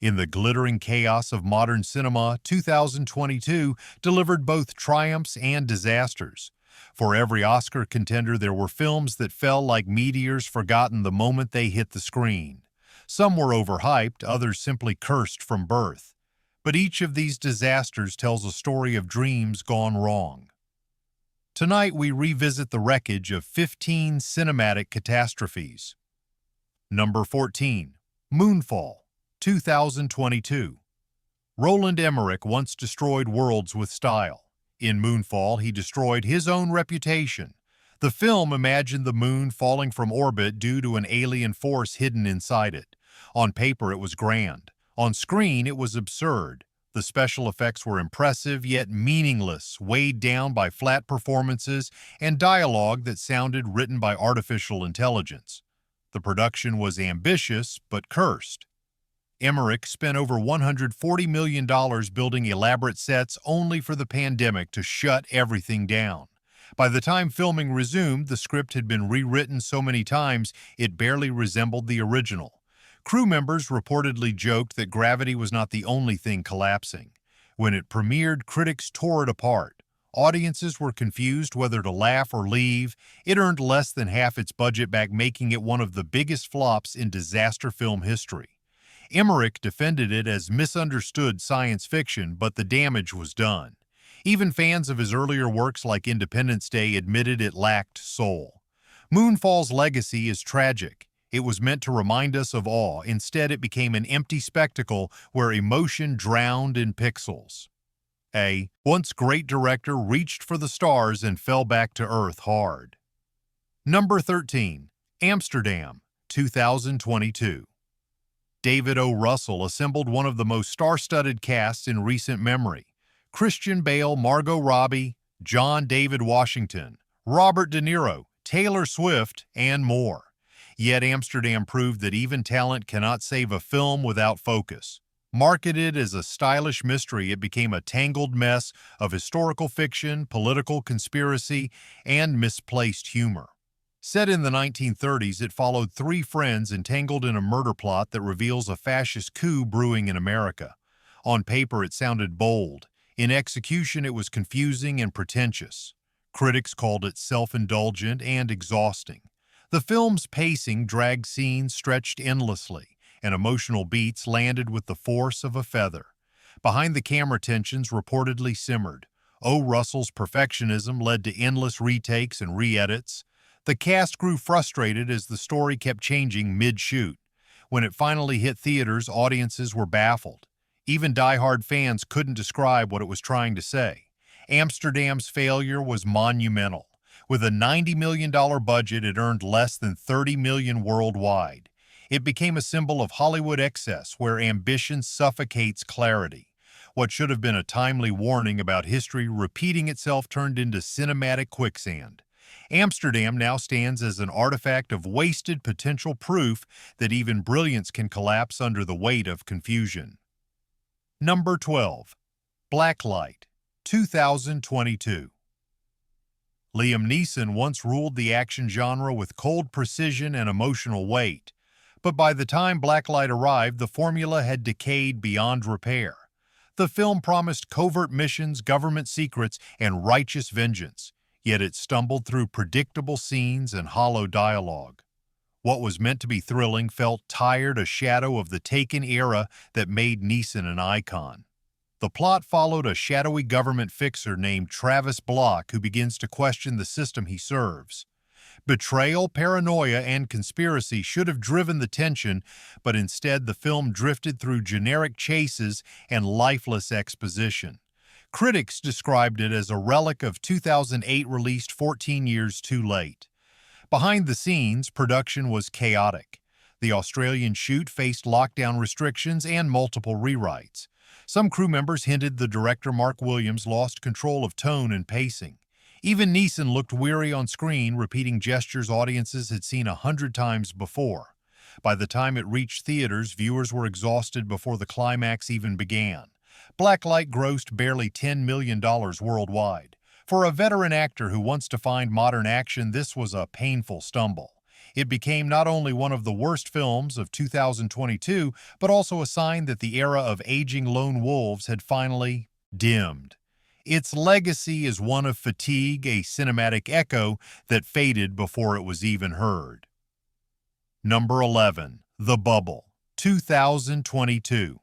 In the glittering chaos of modern cinema, 2022 delivered both triumphs and disasters. For every Oscar contender, there were films that fell like meteors forgotten the moment they hit the screen. Some were overhyped, others simply cursed from birth. But each of these disasters tells a story of dreams gone wrong. Tonight, we revisit the wreckage of 15 cinematic catastrophes. Number 14. Moonfall, 2022. Roland Emmerich once destroyed worlds with style. In Moonfall, he destroyed his own reputation. The film imagined the moon falling from orbit due to an alien force hidden inside it. On paper, it was grand. On screen, it was absurd. The special effects were impressive yet meaningless, weighed down by flat performances and dialogue that sounded written by artificial intelligence. The production was ambitious but cursed. Emmerich spent over $140 million building elaborate sets only for the pandemic to shut everything down. By the time filming resumed, the script had been rewritten so many times it barely resembled the original. Crew members reportedly joked that gravity was not the only thing collapsing. When it premiered, critics tore it apart. Audiences were confused whether to laugh or leave. It earned less than half its budget back, making it one of the biggest flops in disaster film history. Emmerich defended it as misunderstood science fiction, but the damage was done. Even fans of his earlier works like Independence Day admitted it lacked soul. Moonfall's legacy is tragic. It was meant to remind us of awe. Instead, it became an empty spectacle where emotion drowned in pixels. A once great director reached for the stars and fell back to earth hard. Number 13. Amsterdam, 2022. David O. Russell assembled one of the most star-studded casts in recent memory. Christian Bale, Margot Robbie, John David Washington, Robert De Niro, Taylor Swift, and more. Yet Amsterdam proved that even talent cannot save a film without focus. Marketed as a stylish mystery, it became a tangled mess of historical fiction, political conspiracy, and misplaced humor. Set in the 1930s, it followed three friends entangled in a murder plot that reveals a fascist coup brewing in America. On paper, it sounded bold. In execution, it was confusing and pretentious. Critics called it self-indulgent and exhausting. The film's pacing dragged scenes stretched endlessly, and emotional beats landed with the force of a feather. Behind-the-camera tensions reportedly simmered. O. Russell's perfectionism led to endless retakes and re-edits. The cast grew frustrated as the story kept changing mid-shoot. When it finally hit theaters, audiences were baffled. Even die-hard fans couldn't describe what it was trying to say. Amsterdam's failure was monumental. With a $90 million budget, it earned less than $30 million worldwide. It became a symbol of Hollywood excess, where ambition suffocates clarity. What should have been a timely warning about history repeating itself turned into cinematic quicksand. Amsterdam now stands as an artifact of wasted potential, proof that even brilliance can collapse under the weight of confusion. Number 12. Blacklight, 2022. Liam Neeson once ruled the action genre with cold precision and emotional weight, but by the time Blacklight arrived, the formula had decayed beyond repair. The film promised covert missions, government secrets, and righteous vengeance, yet it stumbled through predictable scenes and hollow dialogue. What was meant to be thrilling felt tired, a shadow of the Taken era that made Neeson an icon. The plot followed a shadowy government fixer named Travis Block who begins to question the system he serves. Betrayal, paranoia, and conspiracy should have driven the tension, but instead the film drifted through generic chases and lifeless exposition. Critics described it as a relic of 2008, released 14 years too late. Behind the scenes, production was chaotic. The Australian shoot faced lockdown restrictions and multiple rewrites. Some crew members hinted the director Mark Williams lost control of tone and pacing. Even Neeson looked weary on screen, repeating gestures audiences had seen 100 times before. By the time it reached theaters, viewers were exhausted before the climax even began. Blacklight grossed barely $10 million worldwide. For a veteran actor who wants to find modern action, this was a painful stumble. It became not only one of the worst films of 2022, but also a sign that the era of aging lone wolves had finally dimmed. Its legacy is one of fatigue, a cinematic echo that faded before it was even heard. Number 11. The Bubble, 2022.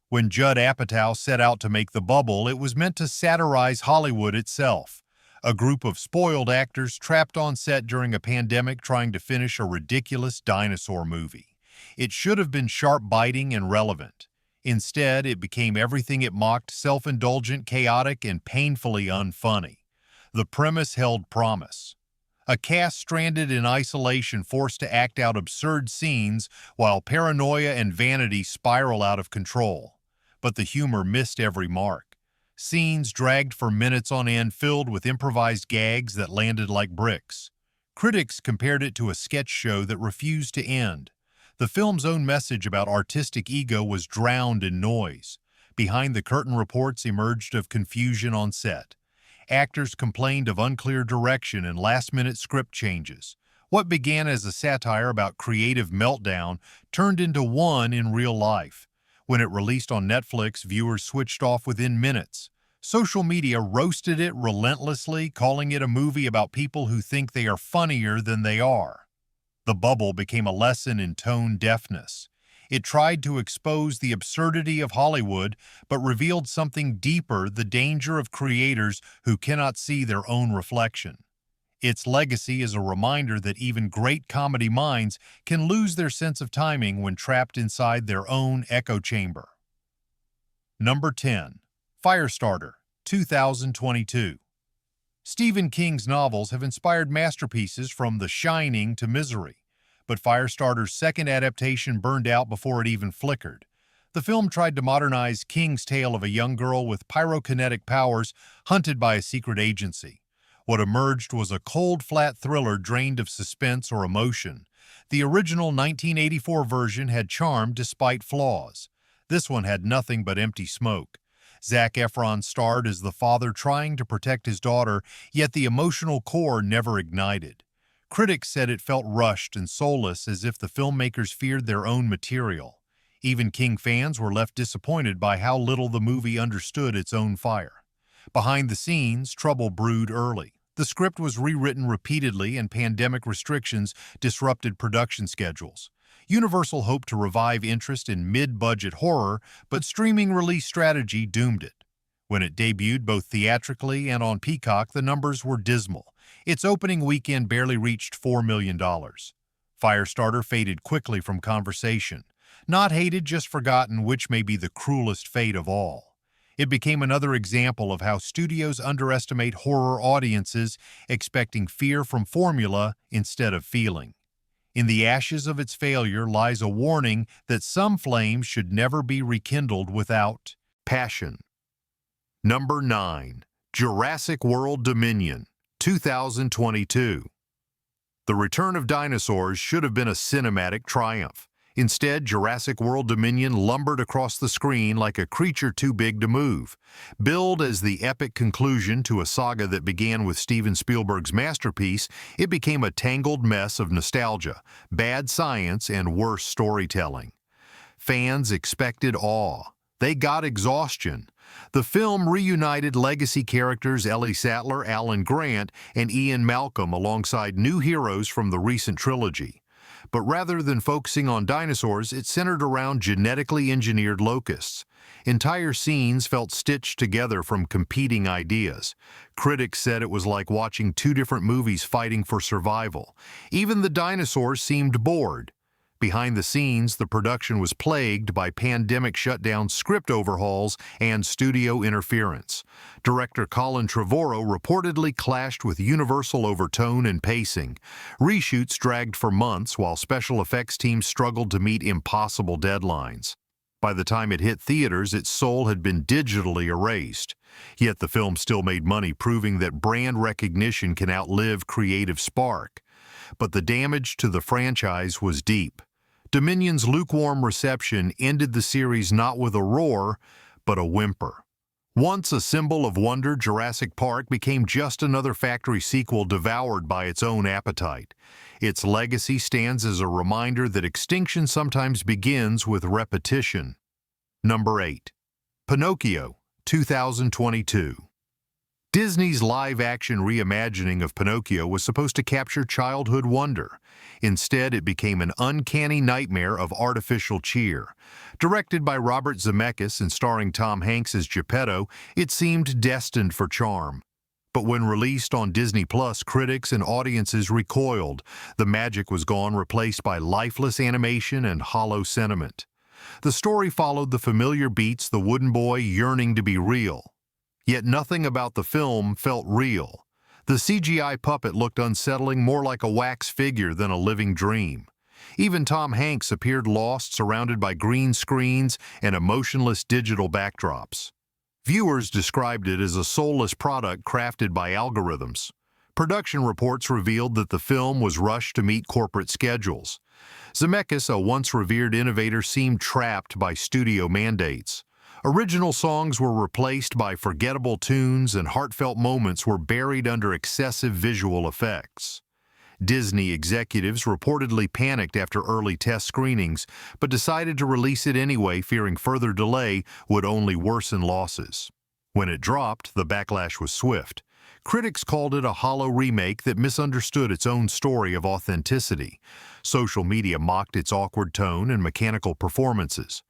When Judd Apatow set out to make The Bubble, it was meant to satirize Hollywood itself. A group of spoiled actors trapped on set during a pandemic trying to finish a ridiculous dinosaur movie. It should have been sharp-biting and relevant. Instead, it became everything it mocked: self-indulgent, chaotic, and painfully unfunny. The premise held promise. A cast stranded in isolation, forced to act out absurd scenes while paranoia and vanity spiral out of control. But the humor missed every mark. Scenes dragged for minutes on end, filled with improvised gags that landed like bricks. Critics compared it to a sketch show that refused to end. The film's own message about artistic ego was drowned in noise. Behind-the-curtain reports emerged of confusion on set. Actors complained of unclear direction and last-minute script changes. What began as a satire about creative meltdown turned into one in real life. When it released on Netflix, viewers switched off within minutes. Social media roasted it relentlessly, calling it a movie about people who think they are funnier than they are. The Bubble became a lesson in tone deafness. It tried to expose the absurdity of Hollywood, but revealed something deeper: the danger of creators who cannot see their own reflection. Its legacy is a reminder that even great comedy minds can lose their sense of timing when trapped inside their own echo chamber. Number 10. Firestarter, 2022. Stephen King's novels have inspired masterpieces from The Shining to Misery, but Firestarter's second adaptation burned out before it even flickered. The film tried to modernize King's tale of a young girl with pyrokinetic powers hunted by a secret agency. What emerged was a cold, flat thriller drained of suspense or emotion. The original 1984 version had charm despite flaws. This one had nothing but empty smoke. Zac Efron starred as the father trying to protect his daughter, yet the emotional core never ignited. Critics said it felt rushed and soulless, as if the filmmakers feared their own material. Even King fans were left disappointed by how little the movie understood its own fire. Behind the scenes, trouble brewed early. The script was rewritten repeatedly, and pandemic restrictions disrupted production schedules. Universal hoped to revive interest in mid-budget horror, but streaming release strategy doomed it. When it debuted both theatrically and on Peacock, the numbers were dismal. Its opening weekend barely reached $4 million. Firestarter faded quickly from conversation. Not hated, just forgotten, which may be the cruelest fate of all. It became another example of how studios underestimate horror audiences, expecting fear from formula instead of feeling. In the ashes of its failure lies a warning that some flames should never be rekindled without passion. Number 9. Jurassic World Dominion, 2022. The return of dinosaurs should have been a cinematic triumph. Instead, Jurassic World Dominion lumbered across the screen like a creature too big to move. Billed as the epic conclusion to a saga that began with Steven Spielberg's masterpiece, it became a tangled mess of nostalgia, bad science, and worse storytelling. Fans expected awe. They got exhaustion. The film reunited legacy characters Ellie Sattler, Alan Grant, and Ian Malcolm alongside new heroes from the recent trilogy. But rather than focusing on dinosaurs, it centered around genetically engineered locusts. Entire scenes felt stitched together from competing ideas. Critics said it was like watching two different movies fighting for survival. Even the dinosaurs seemed bored. Behind the scenes, the production was plagued by pandemic shutdowns, script overhauls, and studio interference. Director Colin Trevorrow reportedly clashed with Universal over tone and pacing. Reshoots dragged for months, while special effects teams struggled to meet impossible deadlines. By the time it hit theaters, its soul had been digitally erased. Yet the film still made money, proving that brand recognition can outlive creative spark. But the damage to the franchise was deep. Dominion's lukewarm reception ended the series not with a roar, but a whimper. Once a symbol of wonder, Jurassic Park became just another factory sequel devoured by its own appetite. Its legacy stands as a reminder that extinction sometimes begins with repetition. Number 8. Pinocchio, 2022. Disney's live-action reimagining of Pinocchio was supposed to capture childhood wonder. Instead, it became an uncanny nightmare of artificial cheer. Directed by Robert Zemeckis and starring Tom Hanks as Geppetto, it seemed destined for charm. But when released on Disney+, critics and audiences recoiled. The magic was gone, replaced by lifeless animation and hollow sentiment. The story followed the familiar beats, the wooden boy yearning to be real. Yet nothing about the film felt real. The CGI puppet looked unsettling, more like a wax figure than a living dream. Even Tom Hanks appeared lost, surrounded by green screens and emotionless digital backdrops. Viewers described it as a soulless product crafted by algorithms. Production reports revealed that the film was rushed to meet corporate schedules. Zemeckis, a once revered innovator, seemed trapped by studio mandates. Original songs were replaced by forgettable tunes, and heartfelt moments were buried under excessive visual effects. Disney executives reportedly panicked after early test screenings, but decided to release it anyway, fearing further delay would only worsen losses. When it dropped, the backlash was swift. Critics called it a hollow remake that misunderstood its own story of authenticity. Social media mocked its awkward tone and mechanical performances.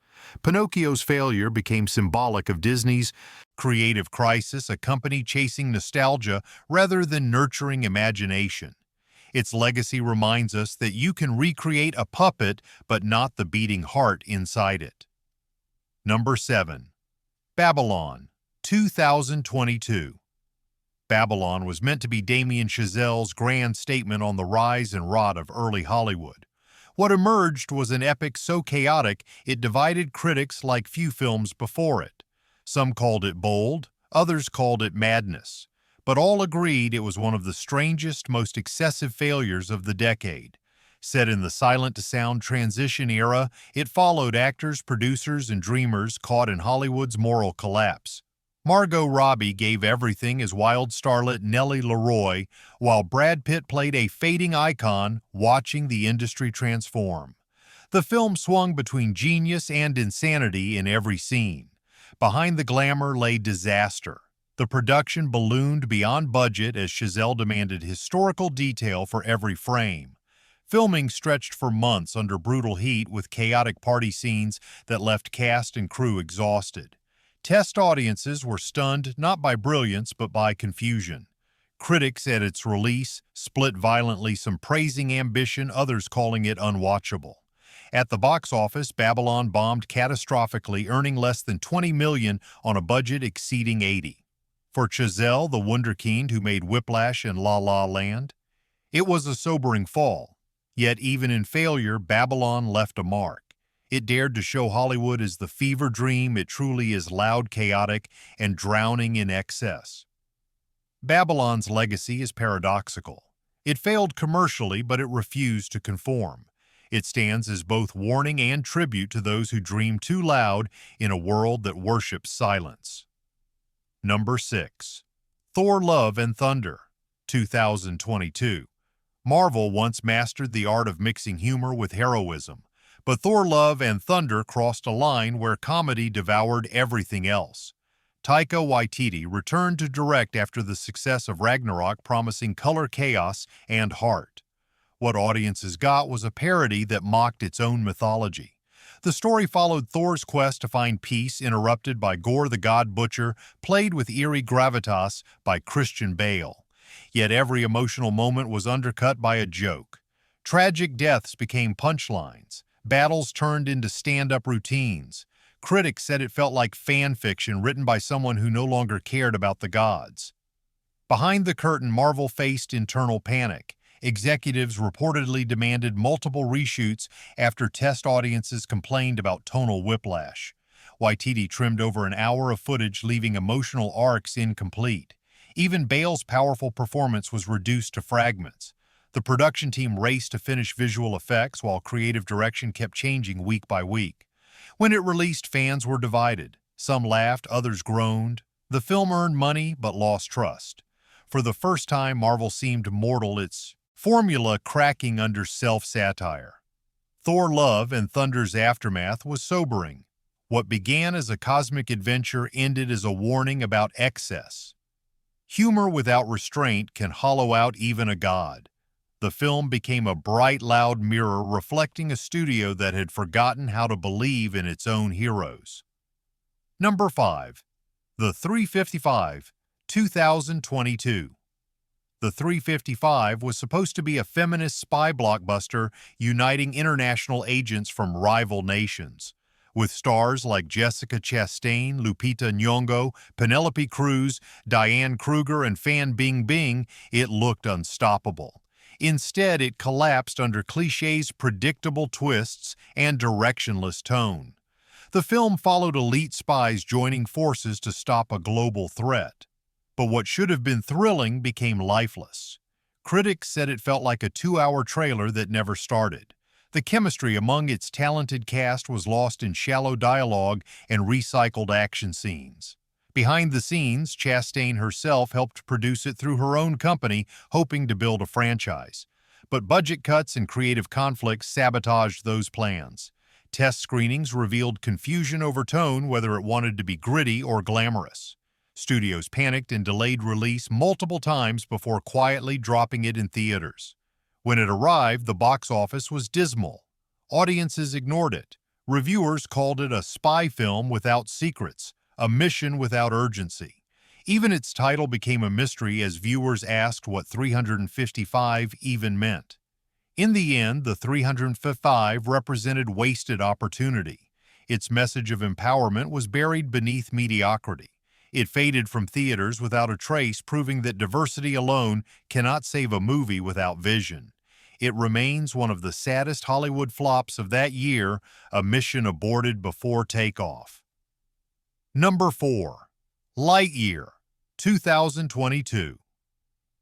Pinocchio's failure became symbolic of Disney's creative crisis, a company chasing nostalgia rather than nurturing imagination. Its legacy reminds us that you can recreate a puppet, but not the beating heart inside it. Number 7. Babylon, 2022. Babylon was meant to be Damien Chazelle's grand statement on the rise and rot of early Hollywood. What emerged was an epic so chaotic it divided critics like few films before it. Some called it bold, others called it madness, but all agreed it was one of the strangest, most excessive failures of the decade. Set in the silent-to-sound transition era, it followed actors, producers, and dreamers caught in Hollywood's moral collapse. Margot Robbie gave everything as wild starlet Nellie Leroy, while Brad Pitt played a fading icon watching the industry transform. The film swung between genius and insanity in every scene. Behind the glamour lay disaster. The production ballooned beyond budget as Chazelle demanded historical detail for every frame. Filming stretched for months under brutal heat with chaotic party scenes that left cast and crew exhausted. Test audiences were stunned not by brilliance but by confusion. Critics at its release split violently, some praising ambition, others calling it unwatchable. At the box office, Babylon bombed catastrophically, earning less than $20 million on a budget exceeding $80. For Chazelle, the wunderkind who made Whiplash and La La Land, it was a sobering fall. Yet even in failure, Babylon left a mark. It dared to show Hollywood as the fever dream it truly is: loud, chaotic, and drowning in excess. Babylon's legacy is paradoxical. It failed commercially, but it refused to conform. It stands as both warning and tribute to those who dream too loud in a world that worships silence. Number 6. Thor: Love and Thunder, 2022. Marvel once mastered the art of mixing humor with heroism, but Thor: Love and Thunder crossed a line where comedy devoured everything else. Taika Waititi returned to direct after the success of Ragnarok, promising color, chaos, and heart. What audiences got was a parody that mocked its own mythology. The story followed Thor's quest to find peace, interrupted by Gore the God Butcher, played with eerie gravitas by Christian Bale. Yet every emotional moment was undercut by a joke. Tragic deaths became punchlines. Battles turned into stand-up routines. Critics said it felt like fan fiction written by someone who no longer cared about the gods. Behind the curtain, Marvel faced internal panic. Executives reportedly demanded multiple reshoots after test audiences complained about tonal whiplash. Waititi trimmed over an hour of footage, leaving emotional arcs incomplete. Even Bale's powerful performance was reduced to fragments. The production team raced to finish visual effects while creative direction kept changing week by week. When it released, fans were divided. Some laughed, others groaned. The film earned money but lost trust. For the first time, Marvel seemed mortal, its formula cracking under self-satire. Thor: Love and Thunder's aftermath was sobering. What began as a cosmic adventure ended as a warning about excess. Humor without restraint can hollow out even a god. The film became a bright, loud mirror reflecting a studio that had forgotten how to believe in its own heroes. Number 5. The 355, 2022. The 355 was supposed to be a feminist spy blockbuster uniting international agents from rival nations. With stars like Jessica Chastain, Lupita Nyong'o, Penelope Cruz, Diane Kruger, and Fan Bingbing, it looked unstoppable. Instead, it collapsed under clichés, predictable twists, and directionless tone. The film followed elite spies joining forces to stop a global threat. But what should have been thrilling became lifeless. Critics said it felt like a 2-hour trailer that never started. The chemistry among its talented cast was lost in shallow dialogue and recycled action scenes. Behind the scenes, Chastain herself helped produce it through her own company, hoping to build a franchise. But budget cuts and creative conflicts sabotaged those plans. Test screenings revealed confusion over tone, whether it wanted to be gritty or glamorous. Studios panicked and delayed release multiple times before quietly dropping it in theaters. When it arrived, the box office was dismal. Audiences ignored it. Reviewers called it a spy film without secrets, a mission without urgency. Even its title became a mystery as viewers asked what 355 even meant. In the end, the 355 represented wasted opportunity. Its message of empowerment was buried beneath mediocrity. It faded from theaters without a trace, proving that diversity alone cannot save a movie without vision. It remains one of the saddest Hollywood flops of that year, a mission aborted before takeoff. Number 4. Lightyear, 2022.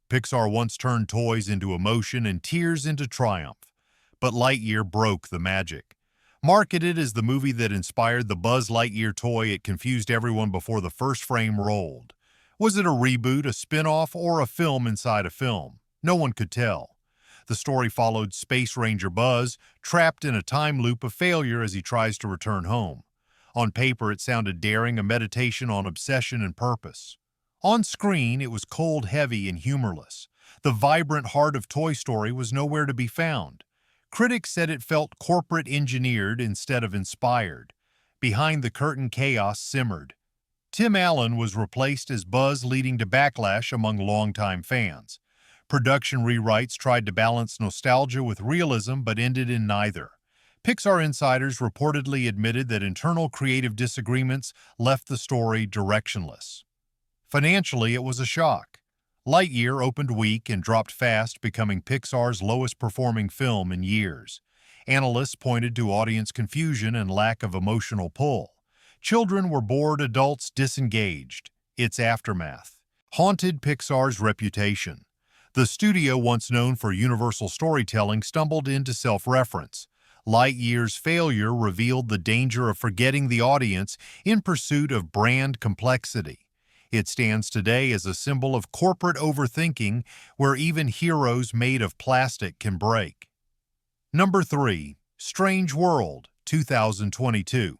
Pixar once turned toys into emotion and tears into triumph, but Lightyear broke the magic. Marketed as the movie that inspired the Buzz Lightyear toy, it confused everyone before the first frame rolled. Was it a reboot, a spin-off, or a film inside a film? No one could tell. The story followed Space Ranger Buzz, trapped in a time loop of failure as he tries to return home. On paper, it sounded daring, a meditation on obsession and purpose. On screen, it was cold, heavy, and humorless. The vibrant heart of Toy Story was nowhere to be found. Critics said it felt corporate engineered instead of inspired. Behind the curtain, chaos simmered. Tim Allen was replaced as Buzz, leading to backlash among longtime fans. Production rewrites tried to balance nostalgia with realism but ended in neither. Pixar insiders reportedly admitted that internal creative disagreements left the story directionless. Financially, it was a shock. Lightyear opened weak and dropped fast, becoming Pixar's lowest-performing film in years. Analysts pointed to audience confusion and lack of emotional pull. Children were bored, adults disengaged. Its aftermath haunted Pixar's reputation. The studio, once known for universal storytelling, stumbled into self-reference. Lightyear's failure revealed the danger of forgetting the audience in pursuit of brand complexity. It stands today as a symbol of corporate overthinking, where even heroes made of plastic can break. Number 3. Strange World, 2022.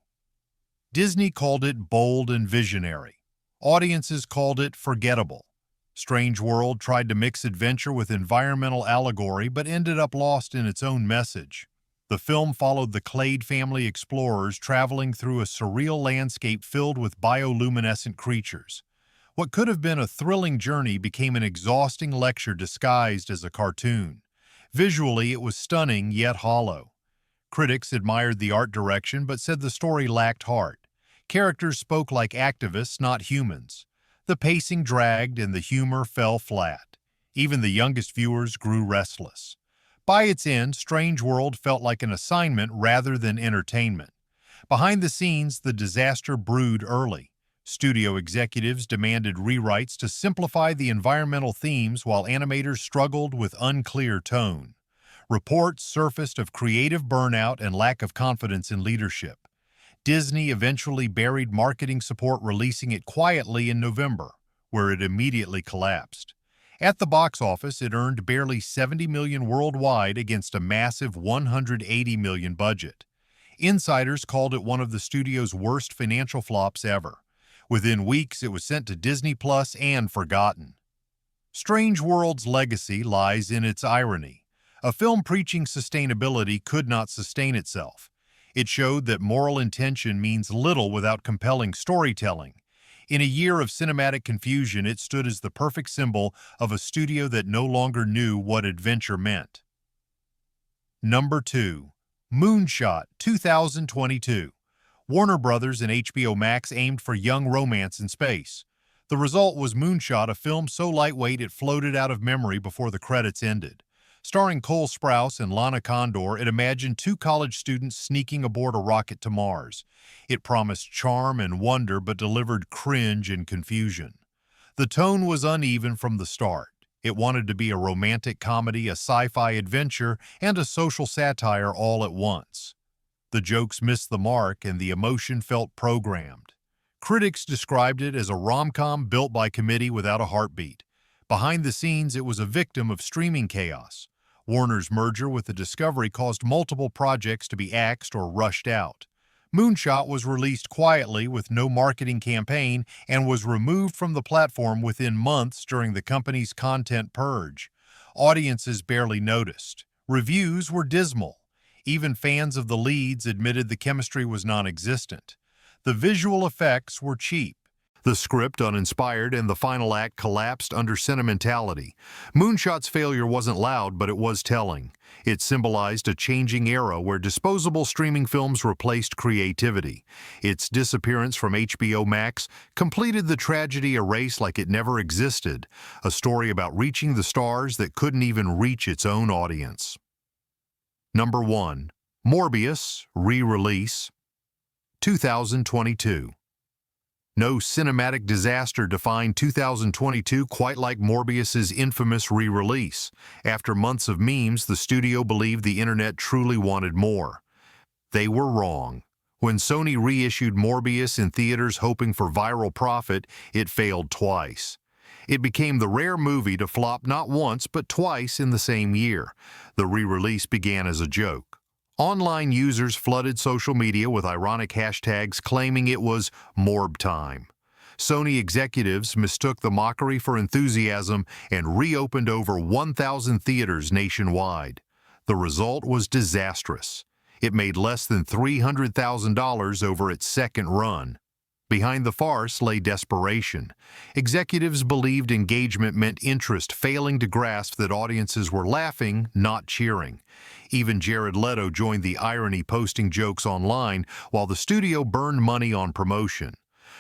Disney called it bold and visionary. Audiences called it forgettable. Strange World tried to mix adventure with environmental allegory but ended up lost in its own message. The film followed the Clade family explorers traveling through a surreal landscape filled with bioluminescent creatures. What could have been a thrilling journey became an exhausting lecture disguised as a cartoon. Visually, it was stunning yet hollow. Critics admired the art direction but said the story lacked heart. Characters spoke like activists, not humans. The pacing dragged and the humor fell flat. Even the youngest viewers grew restless. By its end, Strange World felt like an assignment rather than entertainment. Behind the scenes, the disaster brewed early. Studio executives demanded rewrites to simplify the environmental themes while animators struggled with unclear tone. Reports surfaced of creative burnout and lack of confidence in leadership. Disney eventually buried marketing support, releasing it quietly in November, where it immediately collapsed. At the box office, it earned barely $70 million worldwide against a massive $180 million budget. Insiders called it one of the studio's worst financial flops ever. Within weeks, it was sent to Disney Plus and forgotten. Strange World's legacy lies in its irony. A film preaching sustainability could not sustain itself. It showed that moral intention means little without compelling storytelling. In a year of cinematic confusion, it stood as the perfect symbol of a studio that no longer knew what adventure meant. Number 2. Moonshot 2022. Warner Brothers and HBO Max aimed for young romance in space. The result was Moonshot, a film so lightweight it floated out of memory before the credits ended. Starring Cole Sprouse and Lana Condor, it imagined two college students sneaking aboard a rocket to Mars. It promised charm and wonder but delivered cringe and confusion. The tone was uneven from the start. It wanted to be a romantic comedy, a sci-fi adventure, and a social satire all at once. The jokes missed the mark and the emotion felt programmed. Critics described it as a rom-com built by committee without a heartbeat. Behind the scenes, it was a victim of streaming chaos. Warner's merger with the Discovery caused multiple projects to be axed or rushed out. Moonshot was released quietly with no marketing campaign and was removed from the platform within months during the company's content purge. Audiences barely noticed. Reviews were dismal. Even fans of the leads admitted the chemistry was non-existent. The visual effects were cheap. The script uninspired, and the final act collapsed under sentimentality. Moonshot's failure wasn't loud, but it was telling. It symbolized a changing era where disposable streaming films replaced creativity. Its disappearance from HBO Max completed the tragedy erased like it never existed, a story about reaching the stars that couldn't even reach its own audience. Number 1. Morbius, re-release, 2022. No cinematic disaster defined 2022 quite like Morbius's infamous re-release. After months of memes, the studio believed the internet truly wanted more. They were wrong. When Sony reissued Morbius in theaters hoping for viral profit, it failed twice. It became the rare movie to flop not once but twice in the same year. The re-release began as a joke. Online users flooded social media with ironic hashtags claiming it was Morb time. Sony executives mistook the mockery for enthusiasm and reopened over 1,000 theaters nationwide. The result was disastrous. It made less than $300,000 over its second run. Behind the farce lay desperation. Executives believed engagement meant interest, failing to grasp that audiences were laughing, not cheering. Even Jared Leto joined the irony, posting jokes online, while the studio burned money on promotion.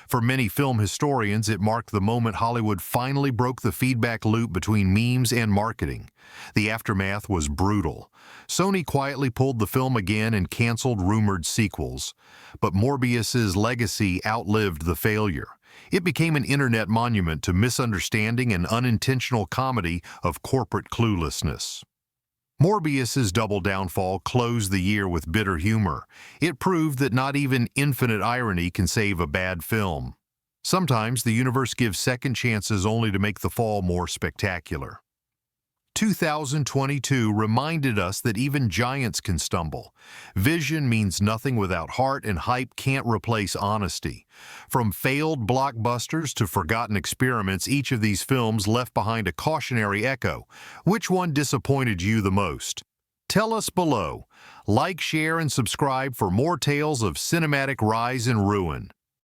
For many film historians, it marked the moment Hollywood finally broke the feedback loop between memes and marketing. The aftermath was brutal. Sony quietly pulled the film again and canceled rumored sequels. But Morbius's legacy outlived the failure. It became an internet monument to misunderstanding and unintentional comedy of corporate cluelessness. Morbius's double downfall closed the year with bitter humor. It proved that not even infinite irony can save a bad film. Sometimes the universe gives second chances only to make the fall more spectacular. 2022 reminded us that even giants can stumble. Vision means nothing without heart, and hype can't replace honesty. From failed blockbusters to forgotten experiments, each of these films left behind a cautionary echo. Which one disappointed you the most? Tell us below. Like, share, and subscribe for more tales of cinematic rise and ruin.